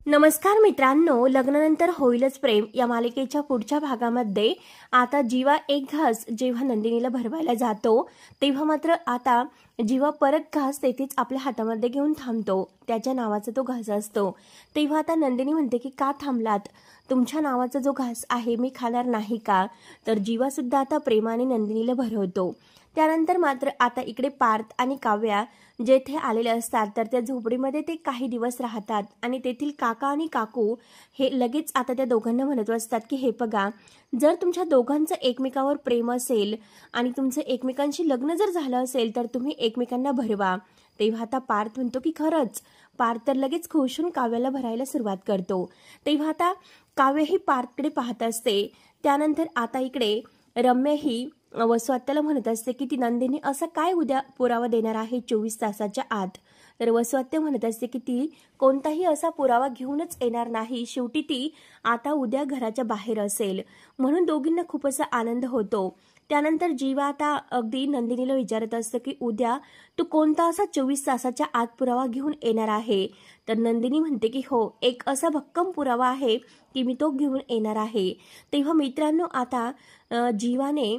नमस्कार मित्रांनो, लग्नानंतर होईलच प्रेम या मालिकेच्या पुढच्या भागामध्ये आता जीवा एक घास जेव्हा नंदिनीला भरवायला जातो तेव्हा मात्र आता जीवा परत घास तेथेच आपल्या हातामध्ये घेऊन थांबतो। त्याच्या नावाचा तो घास असतो। तेव्हा आता नंदिनी म्हणते की का थांबलात, तुमच्या नावाचा जो घास आहे मी खाणार नाही का। तर जीवा सुद्धा आता प्रेमाने नंदिनीला भरवतो। त्यानंतर मात्र आता इकडे पार्थ आणि काव्या जेथे आलेले असतात तर त्या झोपडीमध्ये ते काही दिवस राहतात आणि तेथील काका आणि काकू हे लगेच आता त्या दोघांना म्हणत असतात की हे बघा, जर तुमच्या दोघांचं एकमेकावर प्रेम असेल आणि तुमचं एकमेकांशी लग्न जर झालं असेल तर तुम्ही एकमेकांना भरवा। तेव्हा आता पार्थ म्हणतो की खरंच। पार्थ तर लगेच खुश होऊन काव्याला भरायला सुरुवात करतो। तेव्हा आता काव्य ही पार्थकडे पाहत असते। त्यानंतर आता इकडे रम्या ही वसू आत्याला म्हणत असते की ती नंदिनी असं काय उद्या पुरावा देणार आहे 24 तासाच्या आत। तर वसू आत्या म्हणत असते की ती कोणताही असा पुरावा घेऊनच येणार नाही, शेवटी ती आता उद्या घराच्या बाहेर असेल। म्हणून दोघींना खूप असा आनंद होतो। त्यानंतर जीवा आता अगदी नंदिनीला विचारत असतं की उद्या तू कोणता असा 24 तासाच्या आत पुरावा घेऊन येणार आहे। तर नंदिनी म्हणते की हो, एक असा भक्कम पुरावा आहे की मी तो घेऊन येणार आहे। तेव्हा मित्रांनो आता जीवाने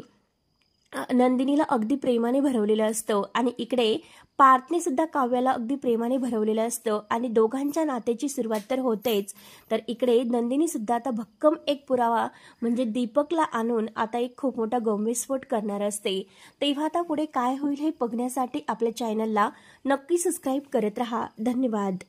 नंदिनीला अगदी प्रेमाने भरवलेलं असतं आणि इकडे पार्थने सुद्धा काव्याला अगदी प्रेमाने भरवलेलं असतं आणि दोघांच्या नात्याची सुरुवात तर होतेच। तर इकडे नंदिनी सुद्धा आता भक्कम एक पुरावा म्हणजे दीपकला आणून आता एक खूप मोठा गौरवस्फोट करणार असते। तेव्हा आता पुढे काय होईल हे बघण्यासाठी आपल्या चॅनलला नक्की सबस्क्राईब करत रहा। धन्यवाद।